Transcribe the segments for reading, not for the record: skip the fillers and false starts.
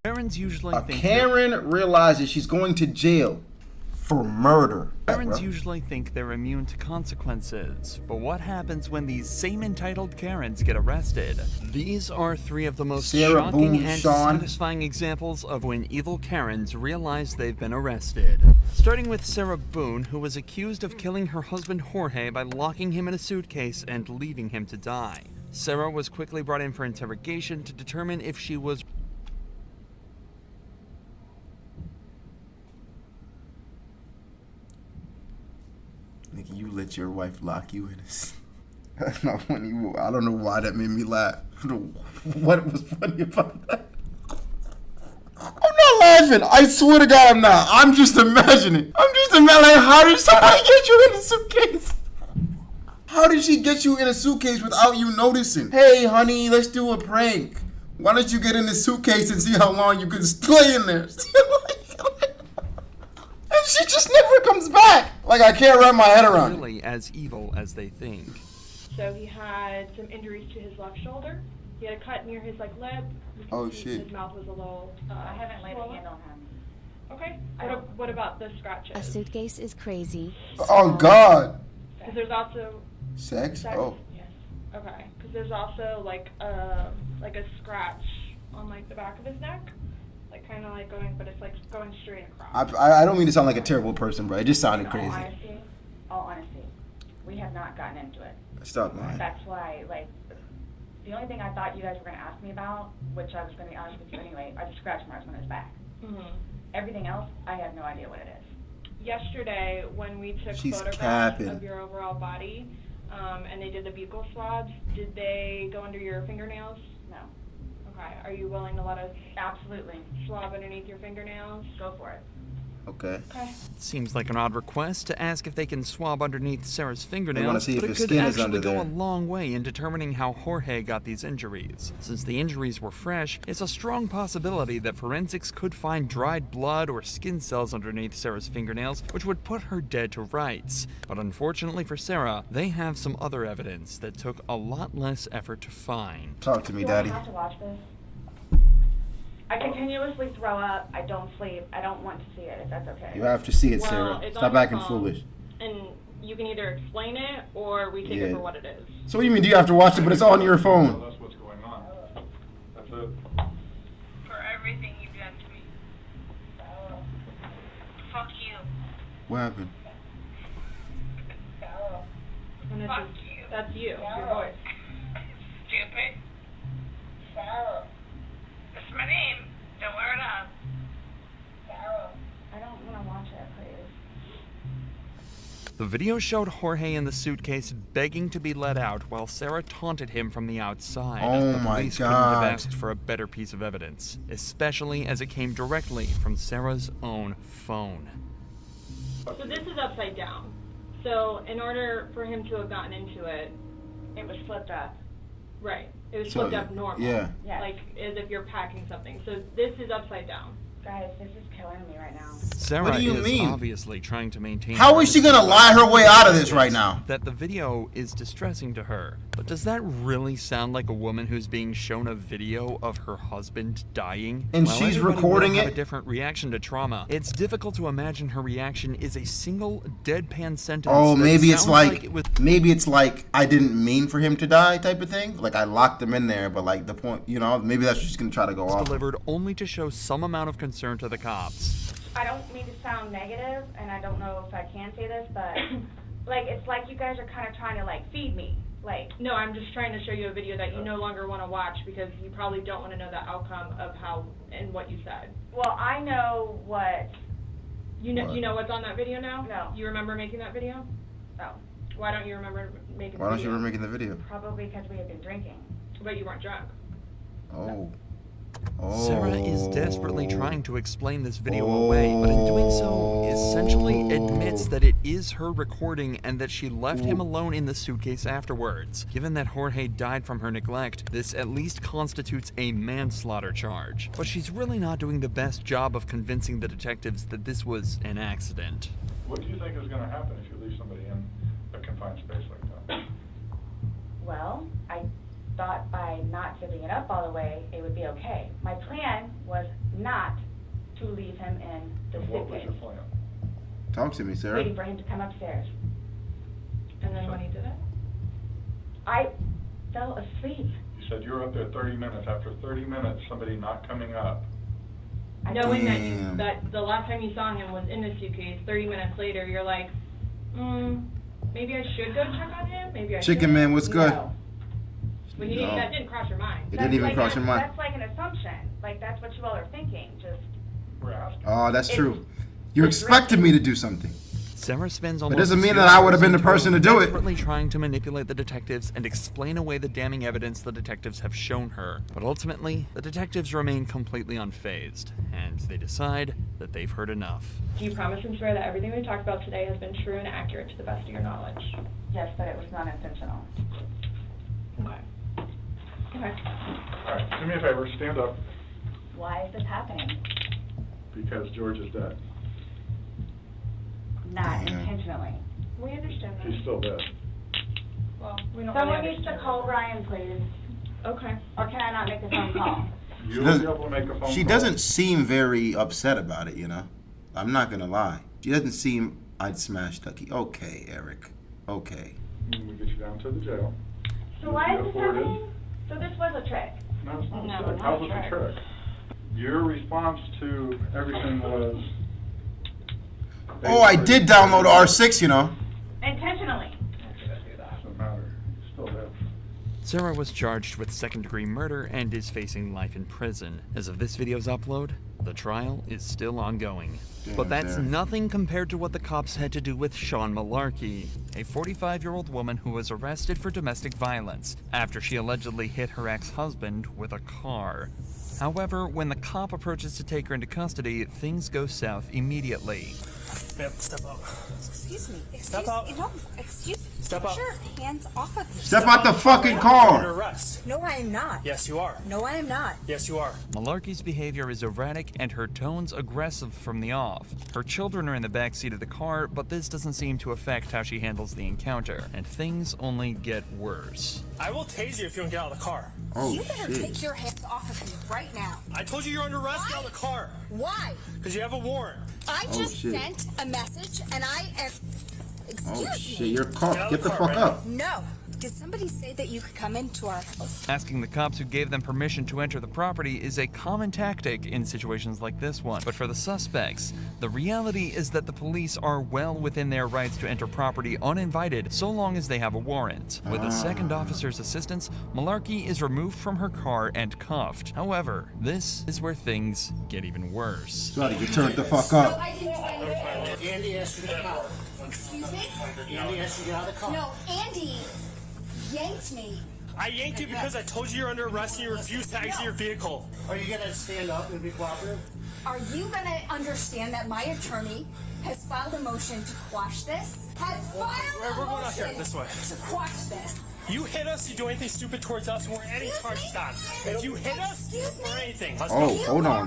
Karens usually think Karen realizes she's going to jail for murder. Karens usually think they're immune to consequences, but what happens when these same entitled Karens get arrested? These are three of the most shocking Boone, and Sean. satisfying examples of when evil Karens realize they've been arrested. Starting with Sarah Boone, who was accused of killing her husband Jorge by locking him in a suitcase and leaving him to die. Sarah was quickly brought in for interrogation to determine if she was You let your wife lock you in a... That's not funny. I don't know why that made me laugh. What was funny about that? I'm not laughing. I swear to God I'm not. I'm just imagining. Like, how did somebody get you in a suitcase? How did she get you in a suitcase without you noticing? Hey, honey, let's do a prank. Why don't you get in this suitcase and see how long you can stay in there? And she just never comes back. Like, I can't wrap my head around it. Really as evil as they think. So he had some injuries to his left shoulder. He had a cut near his lip. Oh, shit. His mouth was a little. I haven't laid a hand on him. Okay. What about the scratches? A suitcase is crazy. Oh, God. Because there's also. Sex? Oh. Yes. Okay. Because there's also like a scratch on like the back of his neck. Kind of like going, but it's like going straight across. I don't mean to sound like a terrible person, but it just sounded crazy. All honesty, we have not gotten into it. Stop lying. That's why, like, the only thing I thought you guys were going to ask me about, which I was going to be honest with you anyway, are the scratch marks on his back. Mm-hmm. Everything else, I have no idea what it is. Yesterday, when we took photographs of your overall body, and they did the buccal swabs, did they go under your fingernails? No. Okay. Are you willing to let us Absolutely swab underneath your fingernails? Go for it. Okay. Seems like an odd request to ask if they can swab underneath Sarah's fingernails, wanna see if but it his could skin is actually under go there. a long way in determining how Jorge got these injuries. Since the injuries were fresh, it's a strong possibility that forensics could find dried blood or skin cells underneath Sarah's fingernails, which would put her dead to rights. But unfortunately for Sarah, they have some other evidence that took a lot less effort to find. Talk to me, You Daddy. have to watch this. I continuously throw up. I don't sleep. I don't want to see it, if that's okay. You have to see it, Well, Sarah. it's Stop on your acting phone. foolish. And you can either explain it or we take it for what it is. So what do you mean? Do you have to watch it, but it's on your phone? That's what's going on. That's it. For everything you've done to me. Fuck you. What happened? And this Fuck is, you. that's you, your voice. Stupid. That's my name. Don't wear it up. I don't want to watch it, please. The video showed Jorge in the suitcase begging to be let out while Sarah taunted him from the outside. Oh the my police couldn't have God. asked for a better piece of evidence, especially as it came directly from Sarah's own phone. So this is upside down. So in order for him to have gotten into it, It was flipped up. right, it was So, flipped up normal. yeah. Yes. Like as if you're packing something. So this is upside down. Guys, this is killing me right now. Sarah What do you is mean? obviously trying to maintain... How is she gonna lie her way out of this right now? That the video is distressing to her. But does that really sound like a woman who's being shown a video of her husband dying? And While she's everybody recording will have it? a different reaction to trauma. It's difficult to imagine her reaction is a single deadpan sentence. Oh, that maybe it's sounds like, it was maybe it's like I didn't mean for him to die type of thing. Like I locked him in there, but like the point, you know, maybe that's what she's gonna try to go off. delivered only to show some amount of concern to the cops. I don't mean to sound negative, and I don't know if I can say this, but like it's like you guys are kind of trying to like feed me. Like, No, I'm just trying to show you a video that you no longer want to watch because you probably don't want to know the outcome of how and what you said. well, I know what. You know, What? you know what's on that video now? No. You remember making that video? No, Why don't you remember making Why the don't you video? remember making the video? probably because we had been drinking. But you weren't drunk. Oh. Sarah is desperately trying to explain this video away, but in doing so, essentially admits that it is her recording and that she left him alone in the suitcase afterwards. Given that Jorge died from her neglect, this at least constitutes a manslaughter charge. But she's really not doing the best job of convincing the detectives that this was an accident. What do you think is going to happen if you leave somebody in a confined space like that? Well, I thought by not zipping it up all the way, it would be okay. My plan was not to leave him in the And what was suitcase, your plan? Talk to me, Sarah. waiting for him to come upstairs. And then when he did it? I fell asleep. You said you were up there 30 minutes. After 30 minutes, somebody not coming up. Knowing that Damn. that the last time you saw him was in the suitcase, 30 minutes later, you're like, maybe I should go check on him. Maybe I Chicken shouldn't. man, what's good? No. When you No. that didn't cross your mind. It didn't even like cross your mind. That's like an assumption. Like, that's what you all are thinking. Just, We're asking. Oh, that's It's- true. You expected me to do something. Sarah spends almost doesn't mean 0 that I would have been hours the person to do it. desperately trying to manipulate the detectives and explain away the damning evidence the detectives have shown her. But ultimately, the detectives remain completely unfazed, and they decide that they've heard enough. Do you promise and swear that everything we talked about today has been true and accurate to the best of your knowledge? yes, but it was not intentional. Okay. Okay. All right, do me a favor, stand up, Why is this happening? because George is dead. Not Damn. intentionally. We understand that. He's still dead. Well, we don't Someone really needs to understand call that. Brian, please. Okay. Or can I not make a phone call? You'll doesn't- be able to make a phone call. She doesn't seem very upset about it, you know? I'm not gonna lie. She doesn't seem, I'd smash Ducky. Okay, Eric. Okay. We get you down to the jail. So why is this Afforded. happening? So this was a trick. No, it's not No, a trick. not How's a it a trick. trick? Your response to everything was... Oh, I did download R6, you know? Intentionally. Doesn't matter. He's still dead. Sarah was charged with second-degree murder and is facing life in prison. As of this video's upload, the trial is still ongoing. But that's Damn. nothing compared to what the cops had to do with Sean Malarkey, a 45-year-old woman who was arrested for domestic violence after she allegedly hit her ex-husband with a car. However, when the cop approaches to take her into custody, things go south immediately. Ma'am, step out. Excuse me. Step out. No, excuse me. Step out. Put your hands off of me. Step out the fucking You're car! under arrest. No, I am not. Yes, you are. No, I am not. Yes, you are. Malarkey's behavior is erratic and her tone's aggressive from the off. Her children are in the back seat of the car, but this doesn't seem to affect how she handles the encounter, and things only get worse. I will tase you if you don't get out of the car. Oh, You better shit. take your hands off of me right now. I told you you're under arrest. Get out of the car. Why? Because you have a warrant. I Oh, just shit. sent a message and I am. Oh, Excuse shit. me. You're caught. Get out Get of the the car, fuck right? up. No. Did somebody say that you could come into our house? Asking the cops who gave them permission to enter the property is a common tactic in situations like this one. But for the suspects, the reality is that the police are well within their rights to enter property uninvited so long as they have a warrant. With a second officer's assistance, Malarkey is removed from her car and cuffed. However, this is where things get even worse. Sorry, you turned the fuck up. I didn't say it. Andy asked you to come out. Excuse me? Andy asked you to get out of the car. No, Andy yanked me. I yanked you because I told you you're under arrest and you refused to exit your vehicle. Are you gonna stand up and be cooperative? Are you gonna understand that my attorney has filed a motion to quash this? Has filed We're a going out here, motion this way. to quash this. You hit us, you do anything stupid towards us, we're any charges on. If you hit us, Excuse me? or anything. Let's Oh, go.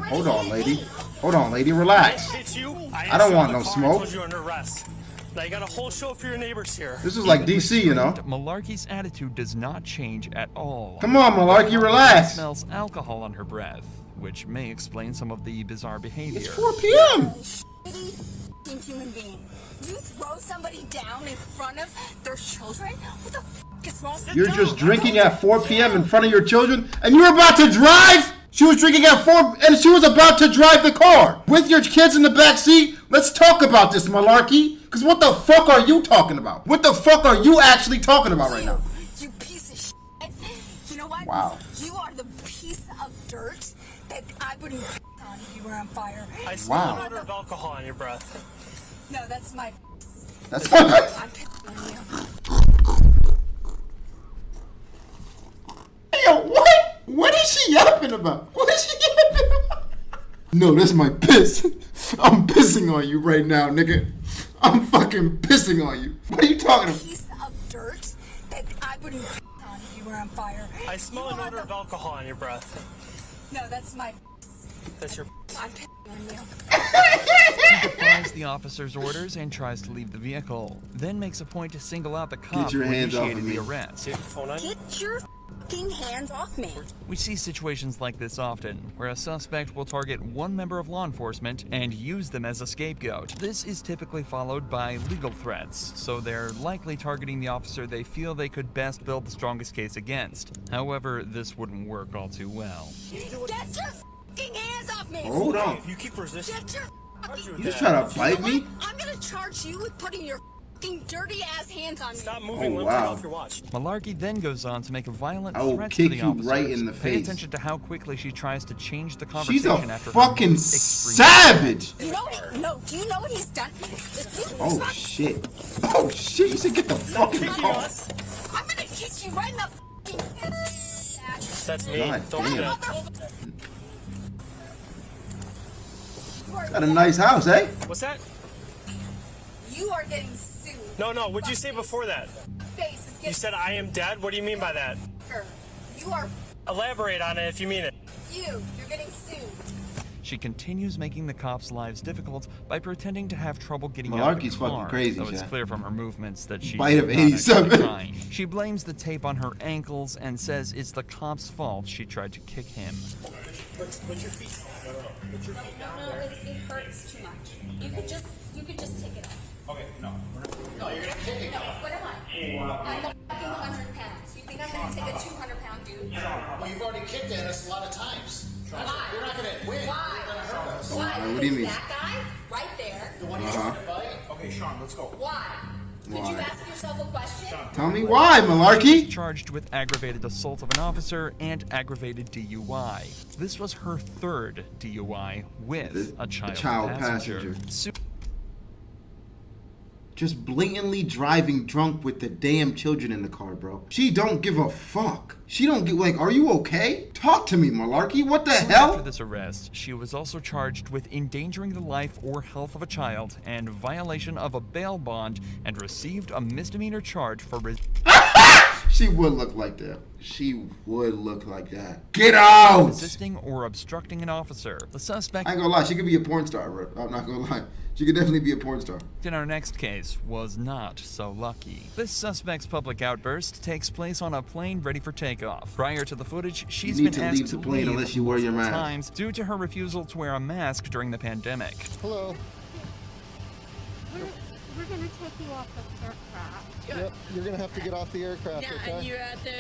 hold on, lady. Hold on, lady, relax. I hit you. I don't want no I smoke. told you you're under arrest. Now you got a whole show for your neighbors here. This is like DC, you know? Malarkey's attitude does not change at all. Come on, Malarkey, She relax. smells alcohol on her breath, which may explain some of the bizarre behavior. It's 4 p.m. Shitty f***ing human being. You throw somebody down in front of their children? What the f*** is wrong? You're just drinking at 4 p.m. in front of your children, and you're about to drive? She was drinking at 4, and she was about to drive the car with your kids in the back seat. Let's talk about this, Malarkey. Because what the fuck are you talking about? What the fuck are you actually talking about right now? You piece of shit. You know what? Wow. You are the piece of dirt that I wouldn't piss on if you were on fire. I smell Wow. an odor of alcohol on your breath. No, that's my. That's I'm pissing on you. Yo, what? What is she yapping about? What is she yapping about? No, that's my piss. I'm pissing on you right now, nigga. I'm fucking pissing on you. What are you talking about? Piece of dirt that I wouldn't piss on if you were on fire. I smell You an are odor the- of alcohol on your breath. No, that's my. That's your. I'm pissing on you. He defies the officer's orders and tries to leave the vehicle, then makes a point to single out the cop your who hands off initiated of the me. arrest. Phone on you? Get your Fucking hands off me. We see situations like this often, where a suspect will target one member of law enforcement and use them as a scapegoat. This is typically followed by legal threats, so they're likely targeting the officer they feel they could best build the strongest case against. However, this wouldn't work all too well. Get your fucking hands off me. Hold on. If you keep resisting, Get your fucking You just try to bite me? I'm gonna charge you with putting your fucking dirty ass hands on me. stop moving. Oh, Let me wow. take off your watch. Malarkey then goes on to make a violent I will threat to kick the you officers. right in the Pay face. attention to how quickly she tries to change the She's conversation a after her fucking most extreme savage. You know what? No, do you know what he's done? If you Oh try- shit. Oh shit, you should get the fucking car. I'm gonna kick you right in the fucking That's me. God Don't do damn. that. Got a nice house, eh? What's that? You are getting sued. No, no. What'd you say before that? Face is You getting said I am dead. What do you mean by that? bigger. You are Elaborate on it if you mean it. you're getting sued. She continues making the cops' lives difficult by pretending to have trouble getting out of Malarkey's the fucking car, crazy, though it's Jack. clear from her movements that she's Bite of not actually 87. trying. She blames the tape on her ankles and says it's the cop's fault she tried to kick him. Put your feet. No. Put your feet down No, there. it hurts too much. You could just take it off. Okay, no. No, you're gonna kick it. No, what am I? I'm a fucking 100 pounds. You think I'm gonna take a 200-pound dude? Well, you've already kicked at us a lot of times. Why? You're not gonna win. Why? You're gonna hurt us. Why? What do you mean? That guy right there. The one you're trying to bite? Okay, Sean, let's go. Why? Could you Why? ask yourself a question? Tell me why, Malarkey. Charged with aggravated assault of an officer and aggravated DUI. This was her third DUI with a child passenger. Just blatantly driving drunk with the damn children in the car, bro. She don't give a fuck. She don't give, like, are you okay? Talk to me, Malarkey. What the After hell? this arrest, she was also charged with endangering the life or health of a child and violation of a bail bond and received a misdemeanor charge for She would look like that. She would look like that. Get out! resisting or obstructing an officer. The suspect I ain't gonna lie, she could be a porn star, bro. I'm not gonna lie. She could definitely be a porn star. in our next case was not so lucky. This suspect's public outburst takes place on a plane ready for takeoff. Prior to the footage, she's need been to asked leave the plane leave unless you wear your multiple mask. times due to her refusal to wear a mask during the pandemic. Hello. We're gonna take you off the aircraft. Yep, you're gonna have to get off the aircraft, Yeah, okay? and you're at the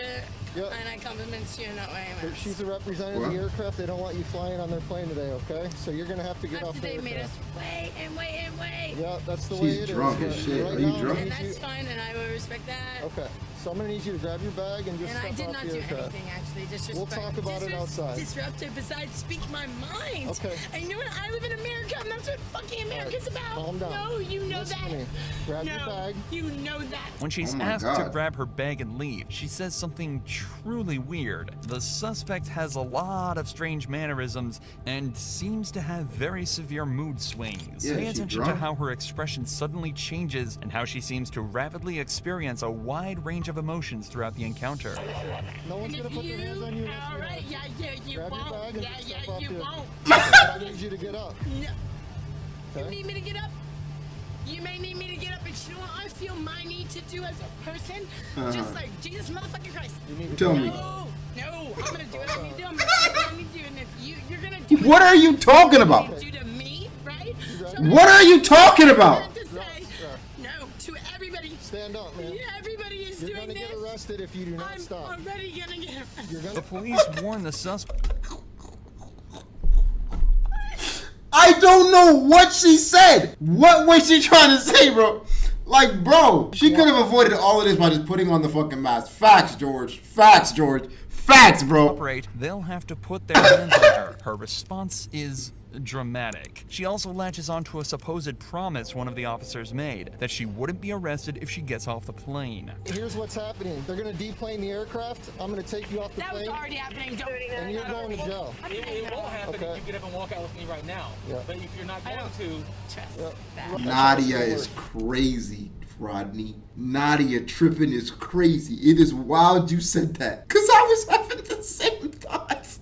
Yep. and I compliments you not wearing a mask. She's a representative of the What? aircraft. They don't want you flying on their plane today, okay? So you're gonna have to get off After the they made us aircraft. wait and wait and wait. Yeah, that's the way She's it is. drunk as But shit. right Are you now, I'm drunk? gonna And need that's you- fine, and I will respect that. Okay, so I'm gonna need you to grab your bag and just And I step did off not the do aircraft. anything actually. Disrespect. We'll talk about it outside. Disruptive. Besides, speak my mind. Okay. And you know what? I live in America, and that's what fucking America's about. calm down. No, you know Listen that. to me. Grab no, your bag. you know that. When she's Oh my asked to God. grab her bag and leave, she says something truly weird. The suspect has a lot of strange mannerisms and seems to have very severe mood swings. Yeah, Pay is she attention to drunk? how her expression suddenly changes and how she seems to rapidly experience a wide range of emotions throughout the encounter. No one's And gonna put their hands on you. unless all you right, ask. yeah, you Grab your won't. bag and Yeah, step off you the- won't. But I need you to get up. No. You Okay? need me to get up? You may need me to get up, but you know what I feel my need to do as a person? Just like Jesus motherfucking Christ. You need to Tell get me. up. No, I'm gonna do what I need to do. I'm gonna do what I need to do. And if you're gonna do What are you talking about? what you do to me, right? So What are you talking I about? have to say no to everybody. Stand up, man. Yeah, everybody is You're doing gonna get this. arrested if you do not I'm stop. already gonna get arrested. You're The gonna. police warn the suspect. I don't know what she said. What was she trying to say, bro? Like, bro, she could have avoided all of this by just putting on the fucking mask. Facts, George. Facts, George. Facts, bro. Operate, they'll have to put their hands on her. Her response is dramatic. She also latches onto a supposed promise one of the officers made, that she wouldn't be arrested if she gets off the plane. Here's what's happening. They're gonna deplane the aircraft. I'm gonna take you off the That was plane, already happening. Don't. and you're going to jail. It won't happen Okay. if you get up and walk out with me right now. Yeah. But if you're not going to, Trust Yep. that. Nadia is crazy, Rodney. Nadia tripping is crazy. It is wild you said that. Because I was having the same thoughts.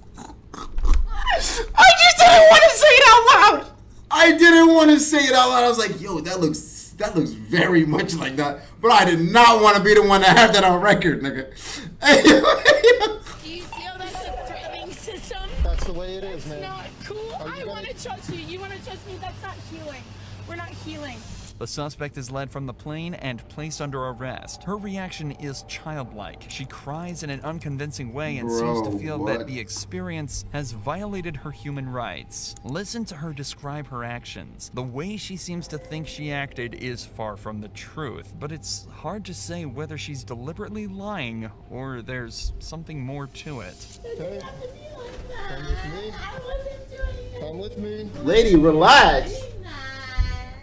I just didn't want to say it out loud. I didn't want to say it out loud. I was like, yo, that looks very much like that. But I did not want to be the one to have that on record, nigga. Do you feel that's a threatening system? That's the way it is, man. Not cool. I want to trust you. You want to trust me? That's not healing. We're not healing. The suspect is led from the plane and placed under arrest. Her reaction is childlike. She cries in an unconvincing way and seems to feel that the experience has violated her human rights. Listen to her describe her actions. The way she seems to think she acted is far from the truth, but it's hard to say whether she's deliberately lying or there's something more to it. Okay. Come with me. Come with me. Lady, relax.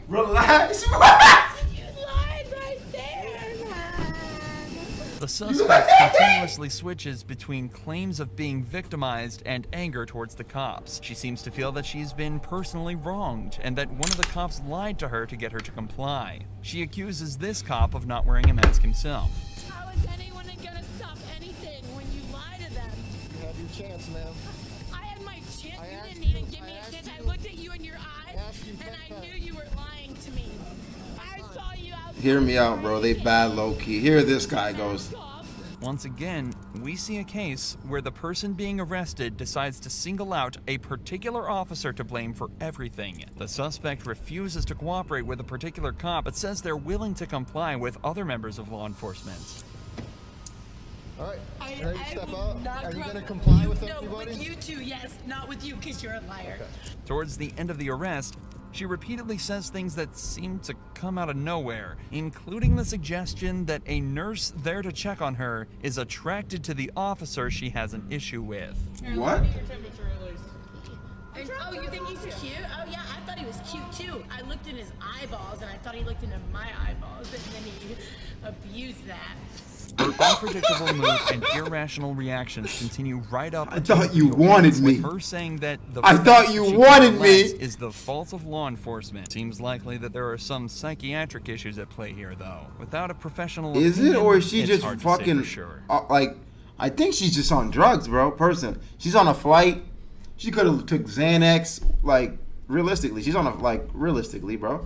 Relax. You lied right there, man. The suspect continuously switches between claims of being victimized and anger towards the cops. She seems to feel that she's been personally wronged and that one of the cops lied to her to get her to comply. She accuses this cop of not wearing a mask himself. How is anyone gonna stop anything when you lie to them? You have your chance, ma'am. I had my chance. You didn't even give me a chance. I looked at you in your eyes, and I knew you were lying to me. I saw you out. Hear me out, bro. They bad low key. Here this guy goes. Once again, we see a case where the person being arrested decides to single out a particular officer to blame for everything. The suspect refuses to cooperate with a particular cop, but says they're willing to comply with other members of law enforcement. All right. I Ready to step out? not Are you gro- going to comply with No, everybody? with you two, yes. Not with you, because you're a liar. Towards the end of the arrest, she repeatedly says things that seem to come out of nowhere, including the suggestion that a nurse there to check on her is attracted to the officer she has an issue with. What? And, oh, you think he's cute? Oh, yeah, I thought he was cute, too. I looked in his eyeballs, and I thought he looked into my eyeballs, and then he abused that. Her unpredictable mood and irrational reactions continue right up. I thought you wanted me. With her saying that the I thought you wanted me. is the fault of law enforcement. Seems likely that there are some psychiatric issues at play here, though. Without a professional Is it, opinion, or is she it's just hard to say fucking for sure. like? I think she's just on drugs, bro. Person, she's on a flight. She could have took Xanax. Like realistically, she's on a realistically, bro.